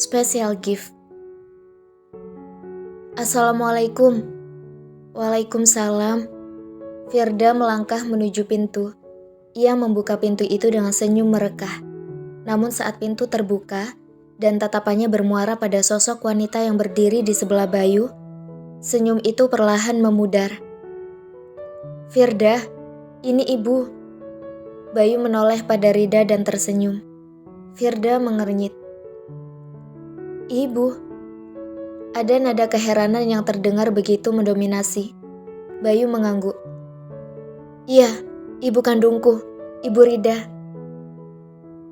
Special gift. Assalamualaikum. Waalaikumsalam. Firda melangkah menuju pintu. Ia membuka pintu itu dengan senyum merekah. Namun saat pintu terbuka dan tatapannya bermuara pada sosok wanita yang berdiri di sebelah Bayu, senyum itu perlahan memudar. Firda, ini ibu. Bayu menoleh pada Rida dan tersenyum. Firda mengernyit. Ibu. Ada nada keheranan yang terdengar begitu mendominasi. Bayu mengangguk. Iya, ibu kandungku, ibu Rida.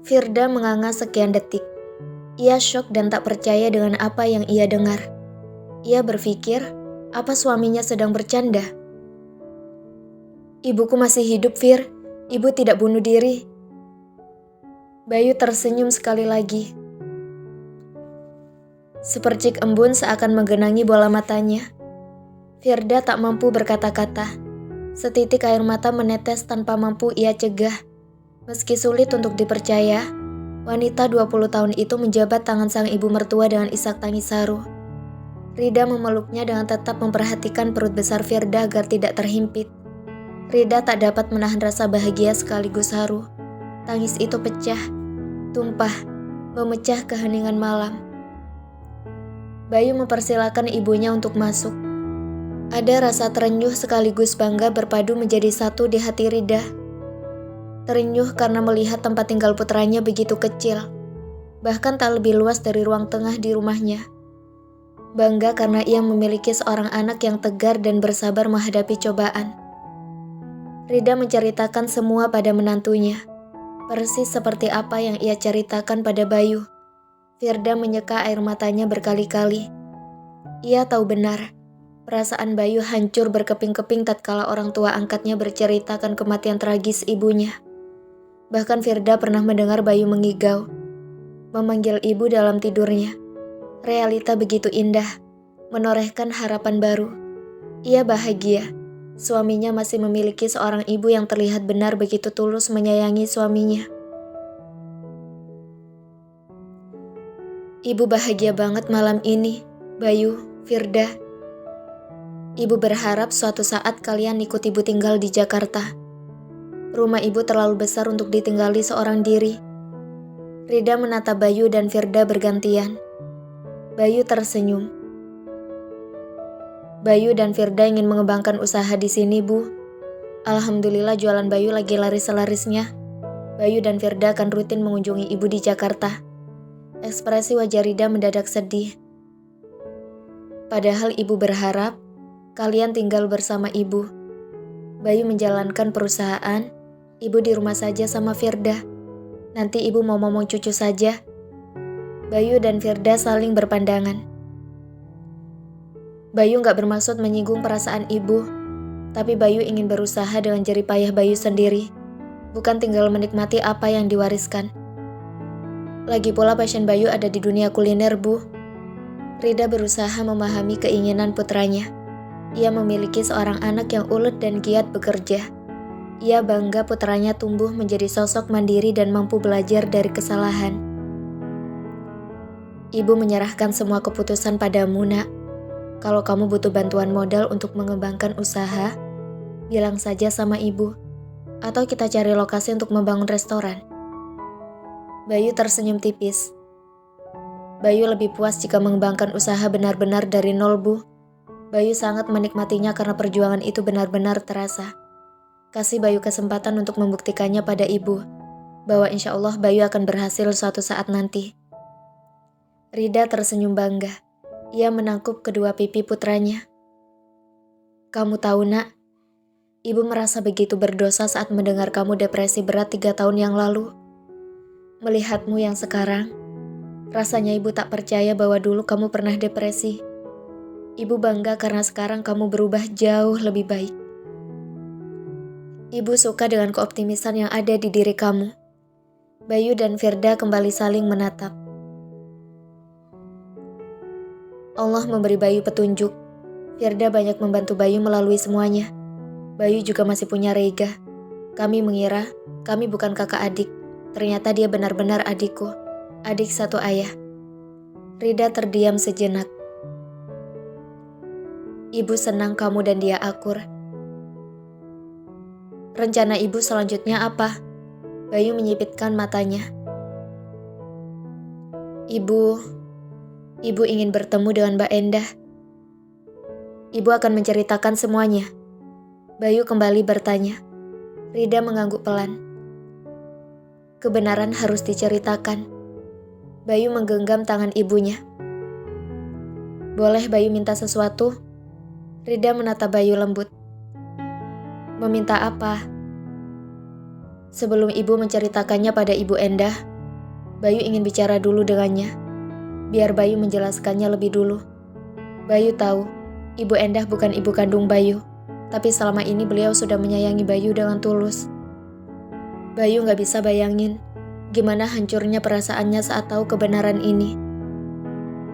Firda menganga sekian detik. Ia syok dan tak percaya dengan apa yang ia dengar. Ia berpikir, apa suaminya sedang bercanda? Ibuku masih hidup, Fir. Ibu tidak bunuh diri. Bayu tersenyum sekali lagi. Sepercik embun seakan menggenangi bola matanya. Firda tak mampu berkata-kata. Setitik air mata menetes tanpa mampu ia cegah. Meski sulit untuk dipercaya, wanita 20 tahun itu menjabat tangan sang ibu mertua dengan isak tangis haru. Rida memeluknya dengan tetap memperhatikan perut besar Firda agar tidak terhimpit. Rida tak dapat menahan rasa bahagia sekaligus haru. Tangis itu pecah, tumpah, memecah keheningan malam. Bayu mempersilakan ibunya untuk masuk. Ada rasa terenyuh sekaligus bangga berpadu menjadi satu di hati Rida. Terenyuh karena melihat tempat tinggal putranya begitu kecil, bahkan tak lebih luas dari ruang tengah di rumahnya. Bangga karena ia memiliki seorang anak yang tegar dan bersabar menghadapi cobaan. Rida menceritakan semua pada menantunya, persis seperti apa yang ia ceritakan pada Bayu. Firda menyeka air matanya berkali-kali. Ia tahu benar, perasaan Bayu hancur berkeping-keping tatkala orang tua angkatnya berceritakan kematian tragis ibunya. Bahkan Firda pernah mendengar Bayu mengigau, memanggil ibu dalam tidurnya. Realita begitu indah, menorehkan harapan baru. Ia bahagia, suaminya masih memiliki seorang ibu yang terlihat benar begitu tulus menyayangi suaminya. Ibu bahagia banget malam ini, Bayu, Firda. Ibu berharap suatu saat kalian ikut ibu tinggal di Jakarta. Rumah ibu terlalu besar untuk ditinggali seorang diri. Rida menatap Bayu dan Firda bergantian. Bayu tersenyum. Bayu dan Firda ingin mengembangkan usaha di sini, Bu. Alhamdulillah jualan Bayu lagi laris-larisnya. Bayu dan Firda akan rutin mengunjungi ibu di Jakarta. Ekspresi wajah Rida mendadak sedih. Padahal ibu berharap kalian tinggal bersama ibu. Bayu menjalankan perusahaan, ibu di rumah saja sama Firda. Nanti ibu mau ngomong cucu saja. Bayu dan Firda saling berpandangan. Bayu gak bermaksud menyinggung perasaan ibu, tapi Bayu ingin berusaha dengan jerih payah Bayu sendiri, bukan tinggal menikmati apa yang diwariskan. Lagi pula pasien Bayu ada di dunia kuliner, Bu. Rida berusaha memahami keinginan putranya. Ia memiliki seorang anak yang ulet dan giat bekerja. Ia bangga putranya tumbuh menjadi sosok mandiri dan mampu belajar dari kesalahan. Ibu menyerahkan semua keputusan padamu, Nak. Kalau kamu butuh bantuan modal untuk mengembangkan usaha, bilang saja sama ibu. Atau kita cari lokasi untuk membangun restoran. Bayu tersenyum tipis. Bayu lebih puas jika mengembangkan usaha benar-benar dari nol, Bu. Bayu sangat menikmatinya karena perjuangan itu benar-benar terasa. Kasih Bayu kesempatan untuk membuktikannya pada ibu, bahwa insya Allah Bayu akan berhasil suatu saat nanti. Rida tersenyum bangga. Ia menangkup kedua pipi putranya. Kamu tahu, Nak, ibu merasa begitu berdosa saat mendengar kamu depresi berat 3 tahun yang lalu. Melihatmu yang sekarang, rasanya ibu tak percaya bahwa dulu kamu pernah depresi. Ibu bangga karena sekarang kamu berubah jauh lebih baik. Ibu suka dengan keoptimisan yang ada di diri kamu. Bayu dan Firda kembali saling menatap. Allah memberi Bayu petunjuk. Firda banyak membantu Bayu melalui semuanya. Bayu juga masih punya Rega. Kami mengira kami bukan kakak adik. Ternyata dia benar-benar adikku. Adik satu ayah. Rida terdiam sejenak. Ibu senang kamu dan dia akur. Rencana ibu selanjutnya apa? Bayu menyipitkan matanya. Ibu ingin bertemu dengan Mbak Endah. Ibu akan menceritakan semuanya. Bayu kembali bertanya. Rida mengangguk pelan. Kebenaran harus diceritakan. Bayu menggenggam tangan ibunya. Boleh Bayu minta sesuatu? Rida menatap Bayu lembut. Meminta apa? Sebelum ibu menceritakannya pada Ibu Endah, Bayu ingin bicara dulu dengannya. Biar Bayu menjelaskannya lebih dulu. Bayu tahu, Ibu Endah bukan ibu kandung Bayu, tapi selama ini beliau sudah menyayangi Bayu dengan tulus. Bayu gak bisa bayangin gimana hancurnya perasaannya saat tahu kebenaran ini.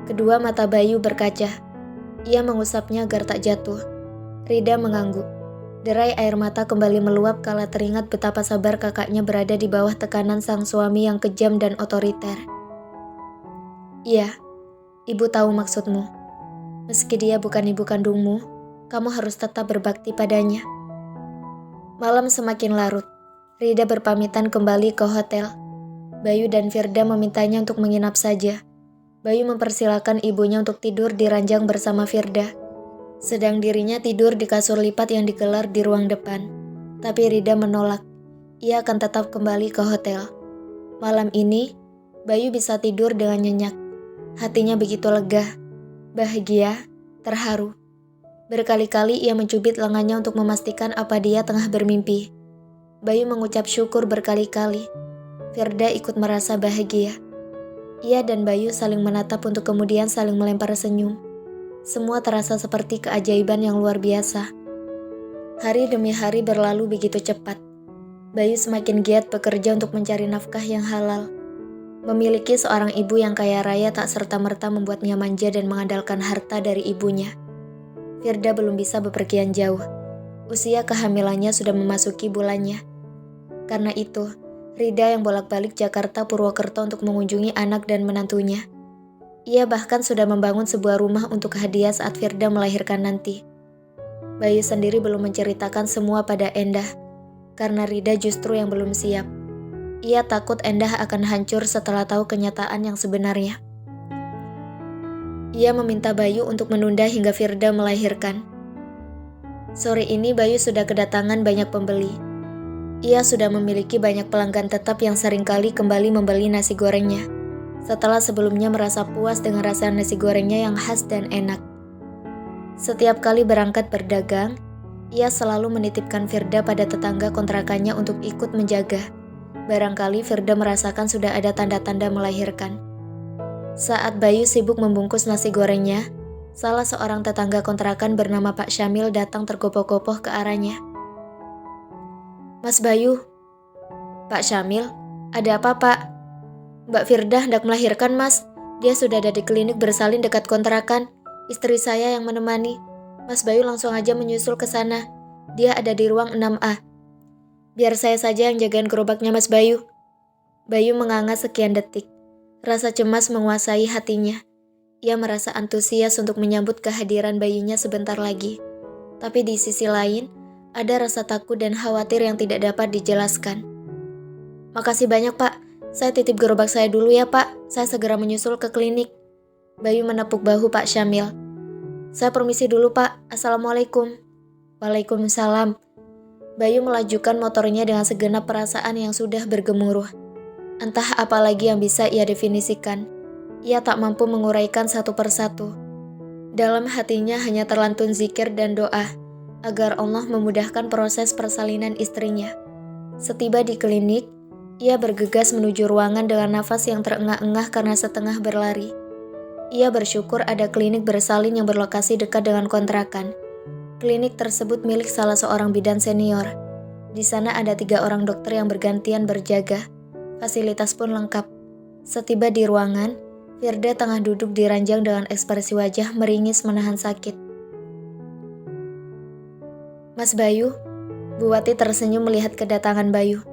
Kedua mata Bayu berkaca. Ia mengusapnya agar tak jatuh. Rida mengangguk. Derai air mata kembali meluap kala teringat betapa sabar kakaknya berada di bawah tekanan sang suami yang kejam dan otoriter. Iya, ibu tahu maksudmu. Meski dia bukan ibu kandungmu, kamu harus tetap berbakti padanya. Malam semakin larut. Rida berpamitan kembali ke hotel. Bayu dan Firda memintanya untuk menginap saja. Bayu mempersilakan ibunya untuk tidur di ranjang bersama Firda. Sedang dirinya tidur di kasur lipat yang digelar di ruang depan. Tapi Rida menolak. Ia akan tetap kembali ke hotel. Malam ini, Bayu bisa tidur dengan nyenyak. Hatinya begitu lega, bahagia, terharu. Berkali-kali ia mencubit lengannya untuk memastikan apa dia tengah bermimpi. Bayu mengucap syukur berkali-kali. Firda ikut merasa bahagia. Ia dan Bayu saling menatap untuk kemudian saling melempar senyum. Semua terasa seperti keajaiban yang luar biasa. Hari demi hari berlalu begitu cepat. Bayu semakin giat bekerja untuk mencari nafkah yang halal. Memiliki seorang ibu yang kaya raya tak serta-merta membuatnya manja dan mengandalkan harta dari ibunya. Firda belum bisa bepergian jauh. Usia kehamilannya sudah memasuki bulannya. Karena itu, Rida yang bolak-balik Jakarta Purwokerto untuk mengunjungi anak dan menantunya. Ia bahkan sudah membangun sebuah rumah untuk hadiah saat Firda melahirkan nanti. Bayu sendiri belum menceritakan semua pada Endah, karena Rida justru yang belum siap. Ia takut Endah akan hancur setelah tahu kenyataan yang sebenarnya. Ia meminta Bayu untuk menunda hingga Firda melahirkan. Sore ini Bayu sudah kedatangan banyak pembeli. Ia sudah memiliki banyak pelanggan tetap yang seringkali kembali membeli nasi gorengnya. Setelah sebelumnya merasa puas dengan rasa nasi gorengnya yang khas dan enak. Setiap kali berangkat berdagang, ia selalu menitipkan Firda pada tetangga kontrakannya untuk ikut menjaga. Barangkali Firda merasakan sudah ada tanda-tanda melahirkan. Saat Bayu sibuk membungkus nasi gorengnya, salah seorang tetangga kontrakan bernama Pak Syamil datang tergopoh-gopoh ke arahnya. Mas Bayu. Pak Syamil, ada apa Pak? Mbak Firda hendak melahirkan Mas. Dia sudah ada di klinik bersalin dekat kontrakan. Istri saya yang menemani. Mas Bayu langsung aja menyusul ke sana. Dia ada di ruang 6A. Biar saya saja yang jagain gerobaknya Mas Bayu. Bayu menganga sekian detik. Rasa cemas menguasai hatinya. Ia merasa antusias untuk menyambut kehadiran bayinya sebentar lagi. Tapi di sisi lain, ada rasa takut dan khawatir yang tidak dapat dijelaskan. Makasih banyak Pak. Saya titip gerobak saya dulu ya Pak. Saya segera menyusul ke klinik. Bayu menepuk bahu Pak Syamil. Saya permisi dulu Pak. Assalamualaikum. Waalaikumsalam. Bayu melajukan motornya dengan segenap perasaan yang sudah bergemuruh. Entah apa lagi yang bisa ia definisikan. Ia tak mampu menguraikan satu persatu. Dalam hatinya hanya terlantun zikir dan doa agar Allah memudahkan proses persalinan istrinya. Setiba di klinik, ia bergegas menuju ruangan dengan nafas yang terengah-engah karena setengah berlari. Ia bersyukur ada klinik bersalin yang berlokasi dekat dengan kontrakan. Klinik tersebut milik salah seorang bidan senior. Di sana ada 3 orang dokter yang bergantian berjaga. Fasilitas pun lengkap. Setiba di ruangan, Firda tengah duduk di ranjang dengan ekspresi wajah meringis menahan sakit. Mas Bayu, Bu Wati tersenyum melihat kedatangan Bayu.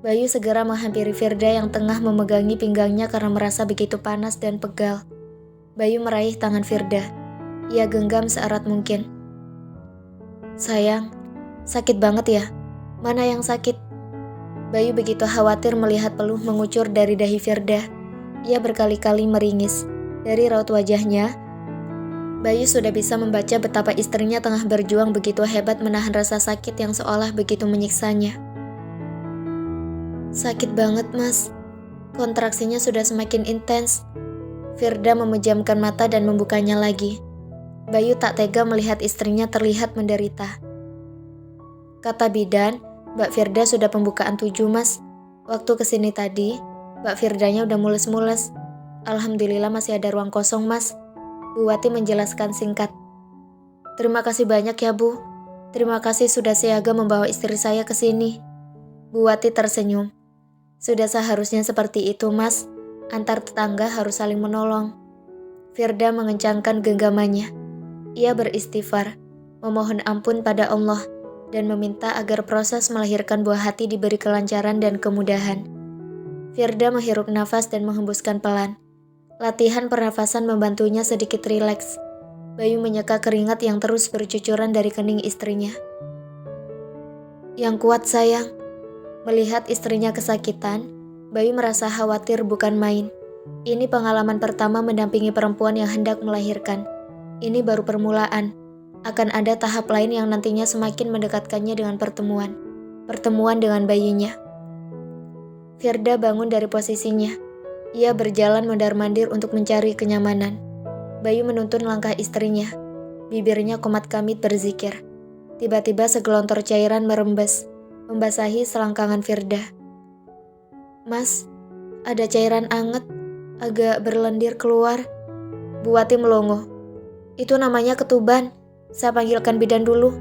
Bayu segera menghampiri Firda yang tengah memegangi pinggangnya karena merasa begitu panas dan pegal. Bayu meraih tangan Firda. Ia genggam seerat mungkin. "Sayang, sakit banget ya? Mana yang sakit?" Bayu begitu khawatir melihat peluh mengucur dari dahi Firda. Ia berkali-kali meringis. Dari raut wajahnya, Bayu sudah bisa membaca betapa istrinya tengah berjuang begitu hebat menahan rasa sakit yang seolah begitu menyiksanya. "Sakit banget, Mas. Kontraksinya sudah semakin intens." Firda memejamkan mata dan membukanya lagi. Bayu tak tega melihat istrinya terlihat menderita. "Kata bidan, Mbak Firda sudah pembukaan 7, Mas. Waktu kesini tadi, Mbak Firdanya udah mules-mules. Alhamdulillah masih ada ruang kosong, Mas." Bu Wati menjelaskan singkat. "Terima kasih banyak ya, Bu. Terima kasih sudah siaga membawa istri saya ke sini." Bu Wati tersenyum. "Sudah seharusnya seperti itu, Mas. Antar tetangga harus saling menolong." Firda mengencangkan genggamannya. Ia beristighfar, memohon ampun pada Allah, dan meminta agar proses melahirkan buah hati diberi kelancaran dan kemudahan. Firda menghirup nafas dan menghembuskan pelan. Latihan pernafasan membantunya sedikit rileks. Bayu menyeka keringat yang terus bercucuran dari kening istrinya. "Yang kuat, sayang." Melihat istrinya kesakitan, Bayu merasa khawatir bukan main. Ini pengalaman pertama mendampingi perempuan yang hendak melahirkan. Ini baru permulaan. Akan ada tahap lain yang nantinya semakin mendekatkannya dengan pertemuan dengan bayinya. Firda bangun dari posisinya. Ia berjalan mondar-mandir untuk mencari kenyamanan. Bayu menuntun langkah istrinya. Bibirnya komat kamit berzikir. Tiba-tiba segelontor cairan merembes, membasahi selangkangan Firda. "Mas, ada cairan anget, agak berlendir keluar." Bu Wati melongo. "Itu namanya ketuban. Saya panggilkan bidan dulu."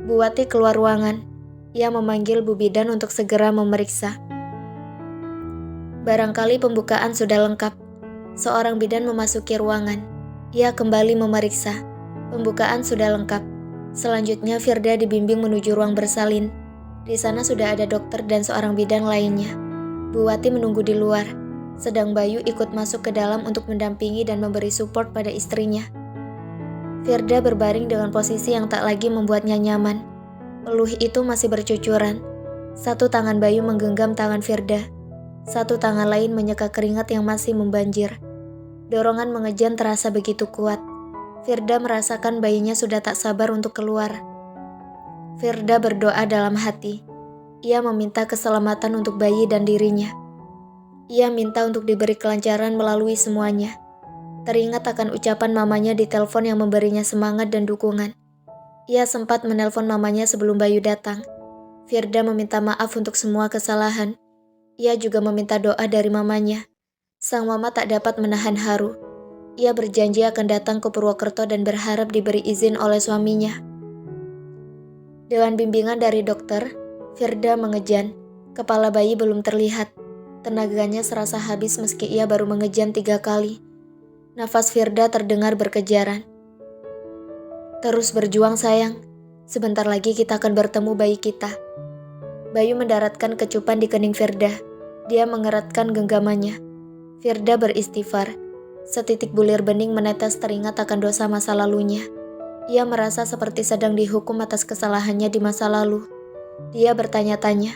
Bu Wati keluar ruangan. Ia memanggil Bu Bidan untuk segera memeriksa. Barangkali pembukaan sudah lengkap. Seorang bidan memasuki ruangan. Ia kembali memeriksa. Pembukaan sudah lengkap. Selanjutnya Firda dibimbing menuju ruang bersalin. Di sana sudah ada dokter dan seorang bidan lainnya. Bu Wati menunggu di luar, sedang Bayu ikut masuk ke dalam untuk mendampingi dan memberi support pada istrinya. Firda berbaring dengan posisi yang tak lagi membuatnya nyaman. Peluh itu masih bercucuran. Satu tangan Bayu menggenggam tangan Firda. Satu tangan lain menyeka keringat yang masih membanjir. Dorongan mengejan terasa begitu kuat. Firda merasakan bayinya sudah tak sabar untuk keluar. Firda berdoa dalam hati. Ia meminta keselamatan untuk bayi dan dirinya. Ia minta untuk diberi kelancaran melalui semuanya. Teringat akan ucapan mamanya di telepon yang memberinya semangat dan dukungan. Ia sempat menelpon mamanya sebelum Bayu datang. Firda meminta maaf untuk semua kesalahan. Ia juga meminta doa dari mamanya. Sang mama tak dapat menahan haru. Ia berjanji akan datang ke Purwokerto dan berharap diberi izin oleh suaminya. Dengan bimbingan dari dokter, Firda mengejan. Kepala bayi belum terlihat. Tenaganya serasa habis meski ia baru mengejan 3 kali. Nafas Firda terdengar berkejaran. "Terus berjuang, sayang. Sebentar lagi kita akan bertemu bayi kita." Bayu mendaratkan kecupan di kening Firda. Dia mengeratkan genggamannya. Firda beristighfar. Setitik bulir bening menetes teringat akan dosa masa lalunya. Ia merasa seperti sedang dihukum atas kesalahannya di masa lalu. Dia bertanya-tanya,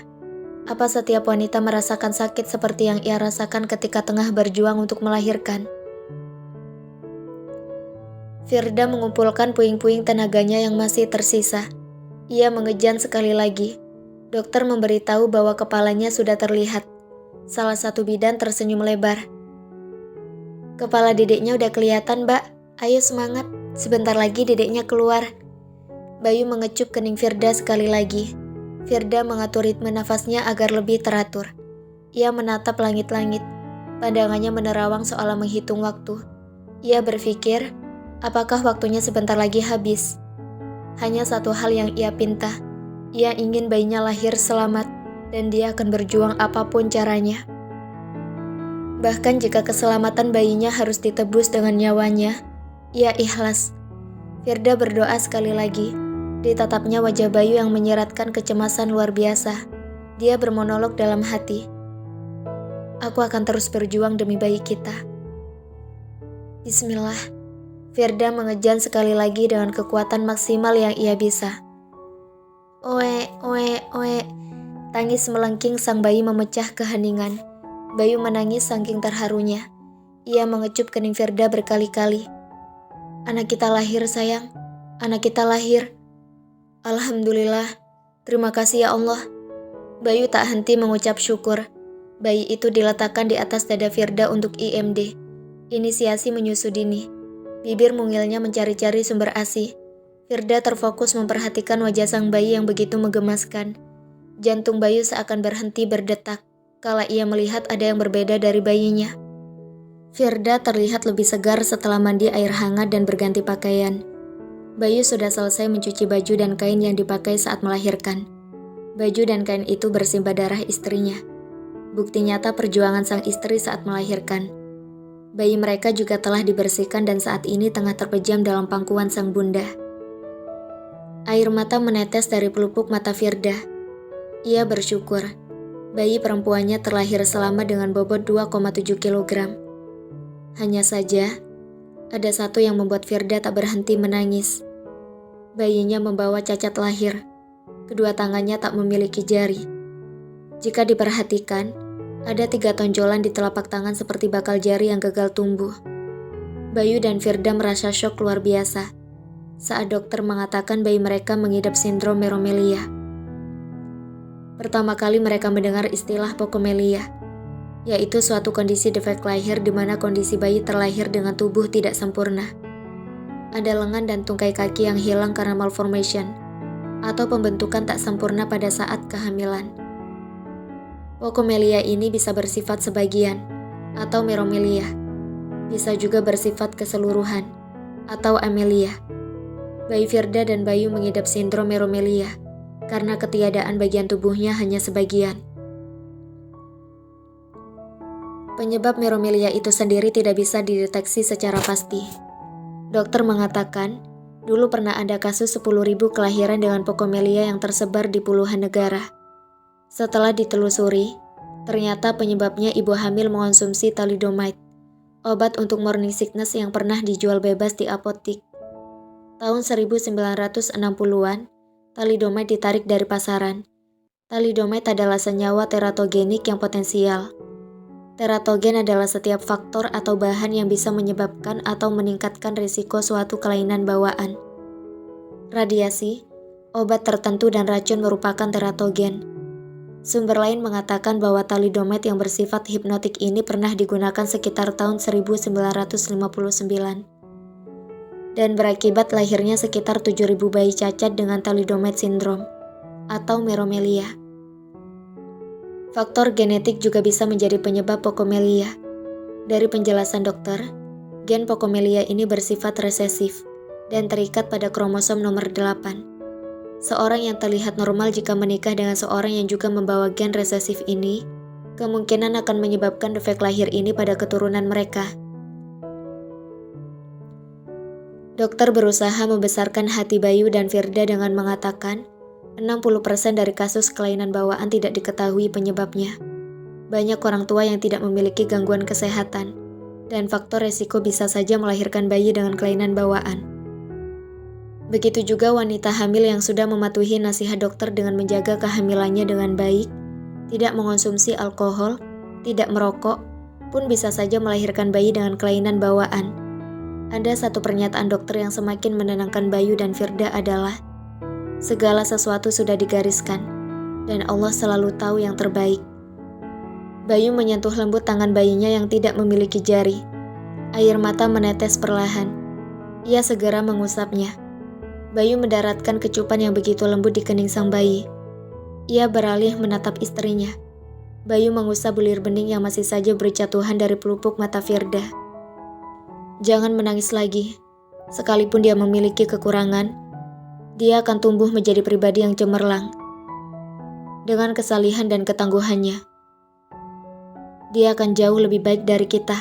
apa setiap wanita merasakan sakit seperti yang ia rasakan ketika tengah berjuang untuk melahirkan? Firda mengumpulkan puing-puing tenaganya yang masih tersisa. Ia mengejan sekali lagi. Dokter memberitahu bahwa kepalanya sudah terlihat. Salah satu bidan tersenyum lebar. "Kepala dedeknya udah kelihatan, Mbak. Ayo semangat, sebentar lagi dedeknya keluar." Bayu mengecup kening Firda sekali lagi. Firda mengatur ritme nafasnya agar lebih teratur. Ia menatap langit-langit. Pandangannya menerawang seolah menghitung waktu. Ia berpikir, apakah waktunya sebentar lagi habis? Hanya satu hal yang ia pinta. Ia ingin bayinya lahir selamat, dan dia akan berjuang apapun caranya. Bahkan jika keselamatan bayinya harus ditebus dengan nyawanya, ia ikhlas. Firda berdoa sekali lagi. Ditatapnya wajah Bayu yang menyeratkan kecemasan luar biasa. Dia bermonolog dalam hati. "Aku akan terus berjuang demi bayi kita." Bismillah. Firda mengejan sekali lagi dengan kekuatan maksimal yang ia bisa. Oe, oe, oe. Tangis melengking sang bayi memecah keheningan. Bayu menangis saking terharunya. Ia mengecup kening Firda berkali-kali. Anak kita lahir sayang, anak kita lahir. Alhamdulillah, terima kasih ya Allah. Bayu tak henti mengucap syukur. Bayi itu diletakkan di atas dada Firda untuk IMD. Inisiasi menyusu dini. Bibir mungilnya mencari-cari sumber ASI. Firda terfokus memperhatikan wajah sang bayi yang begitu menggemaskan. Jantung Bayu seakan berhenti berdetak kala ia melihat ada yang berbeda dari bayinya. Firda terlihat lebih segar setelah mandi air hangat dan berganti pakaian. Bayu sudah selesai mencuci baju dan kain yang dipakai saat melahirkan. Baju dan kain itu bersimbah darah istrinya. Bukti nyata perjuangan sang istri saat melahirkan. Bayi mereka juga telah dibersihkan dan saat ini tengah terpejam dalam pangkuan sang bunda. Air mata menetes dari pelupuk mata Firda. Ia bersyukur. Bayi perempuannya terlahir selamat dengan bobot 2,7 kg. Hanya saja, ada satu yang membuat Firda tak berhenti menangis. Bayinya membawa cacat lahir. Kedua tangannya tak memiliki jari. Jika diperhatikan, ada 3 tonjolan di telapak tangan seperti bakal jari yang gagal tumbuh. Bayu dan Firda merasa syok luar biasa saat dokter mengatakan bayi mereka mengidap sindrom meromelia. Pertama kali mereka mendengar istilah pokomelia, yaitu suatu kondisi defek lahir di mana kondisi bayi terlahir dengan tubuh tidak sempurna. Ada lengan dan tungkai kaki yang hilang karena malformation, atau pembentukan tak sempurna pada saat kehamilan. Pokomelia ini bisa bersifat sebagian, atau meromelia. Bisa juga bersifat keseluruhan, atau amelia. Bayi Firda dan Bayu mengidap sindrom meromelia, karena ketiadaan bagian tubuhnya hanya sebagian. Penyebab meromelia itu sendiri tidak bisa dideteksi secara pasti. Dokter mengatakan, dulu pernah ada kasus 10.000 kelahiran dengan pokomelia yang tersebar di puluhan negara. Setelah ditelusuri, ternyata penyebabnya ibu hamil mengonsumsi thalidomide, obat untuk morning sickness yang pernah dijual bebas di apotik. Tahun 1960-an, thalidomide ditarik dari pasaran. Thalidomide adalah senyawa teratogenik yang potensial. Teratogen adalah setiap faktor atau bahan yang bisa menyebabkan atau meningkatkan risiko suatu kelainan bawaan. Radiasi, obat tertentu dan racun merupakan teratogen. Sumber lain mengatakan bahwa thalidomide yang bersifat hipnotik ini pernah digunakan sekitar tahun 1959. Dan berakibat lahirnya sekitar 7.000 bayi cacat dengan thalidomide syndrome atau meromelia. Faktor genetik juga bisa menjadi penyebab pokomelia. Dari penjelasan dokter, gen pokomelia ini bersifat resesif dan terikat pada kromosom nomor 8. Seorang yang terlihat normal jika menikah dengan seorang yang juga membawa gen resesif ini, kemungkinan akan menyebabkan defek lahir ini pada keturunan mereka. Dokter berusaha membesarkan hati Bayu dan Firda dengan mengatakan 60% dari kasus kelainan bawaan tidak diketahui penyebabnya. Banyak orang tua yang tidak memiliki gangguan kesehatan, dan faktor resiko bisa saja melahirkan bayi dengan kelainan bawaan. Begitu juga wanita hamil yang sudah mematuhi nasihat dokter dengan menjaga kehamilannya dengan baik, tidak mengonsumsi alkohol, tidak merokok, pun bisa saja melahirkan bayi dengan kelainan bawaan. Ada satu pernyataan dokter yang semakin menenangkan Bayu dan Firda adalah, segala sesuatu sudah digariskan, dan Allah selalu tahu yang terbaik. Bayu menyentuh lembut tangan bayinya yang tidak memiliki jari. Air mata menetes perlahan. Ia segera mengusapnya. Bayu mendaratkan kecupan yang begitu lembut di kening sang bayi. Ia beralih menatap istrinya. Bayu mengusap bulir bening yang masih saja berjatuhan dari pelupuk mata Firda. Jangan menangis lagi. Sekalipun dia memiliki kekurangan, dia akan tumbuh menjadi pribadi yang cemerlang. Dengan kesalihan dan ketangguhannya, dia akan jauh lebih baik dari kita.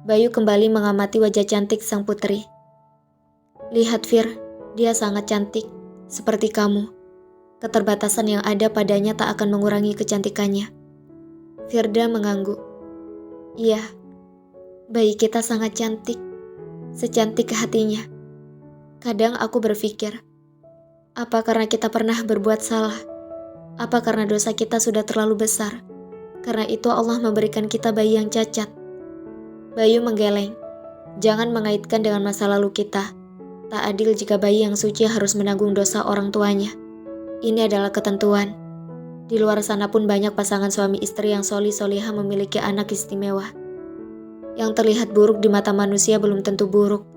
Bayu kembali mengamati wajah cantik sang putri. Lihat Fir, dia sangat cantik, seperti kamu. Keterbatasan yang ada padanya tak akan mengurangi kecantikannya. Firda mengangguk. Iya, bayi kita sangat cantik. secantik hatinya. Kadang aku berpikir, apa karena kita pernah berbuat salah? Apa karena dosa kita sudah terlalu besar? Karena itu Allah memberikan kita bayi yang cacat. Bayu menggeleng. Jangan mengaitkan dengan masa lalu kita. Tak adil jika bayi yang suci harus menanggung dosa orang tuanya. Ini adalah ketentuan. Di luar sana pun banyak pasangan suami istri yang solihah memiliki anak istimewa. Yang terlihat buruk di mata manusia belum tentu buruk.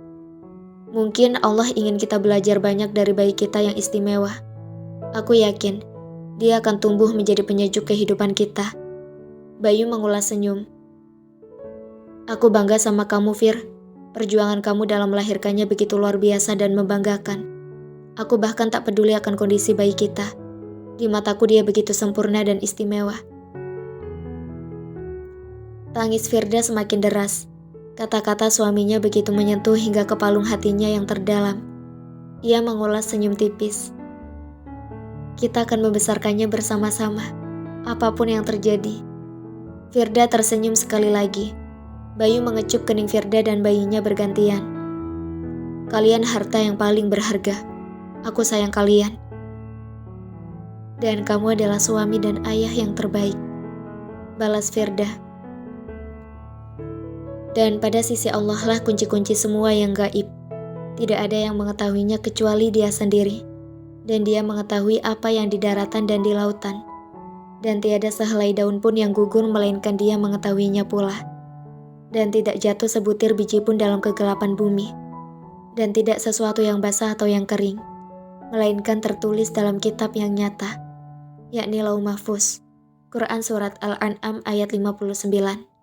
Mungkin Allah ingin kita belajar banyak dari bayi kita yang istimewa. Aku yakin, dia akan tumbuh menjadi penyejuk kehidupan kita. Bayu mengulas senyum. Aku bangga sama kamu, Fir. Perjuangan kamu dalam melahirkannya begitu luar biasa dan membanggakan. Aku bahkan tak peduli akan kondisi bayi kita. Di mataku dia begitu sempurna dan istimewa. Tangis Firda semakin deras. Kata-kata suaminya begitu menyentuh hingga ke palung hatinya yang terdalam. Ia mengulas senyum tipis. Kita akan membesarkannya bersama-sama, apapun yang terjadi. Firda tersenyum sekali lagi. Bayu mengecup kening Firda dan bayinya bergantian. Kalian harta yang paling berharga. Aku sayang kalian. Dan kamu adalah suami dan ayah yang terbaik. Balas Firda. Dan pada sisi Allah lah kunci-kunci semua yang gaib. Tidak ada yang mengetahuinya kecuali dia sendiri. Dan dia mengetahui apa yang di daratan dan di lautan. Dan tiada sehelai daun pun yang gugur melainkan dia mengetahuinya pula. Dan tidak jatuh sebutir biji pun dalam kegelapan bumi. Dan tidak sesuatu yang basah atau yang kering. Melainkan tertulis dalam kitab yang nyata. Yakni Lauh Mahfuz. Quran Surat Al-An'am ayat 59.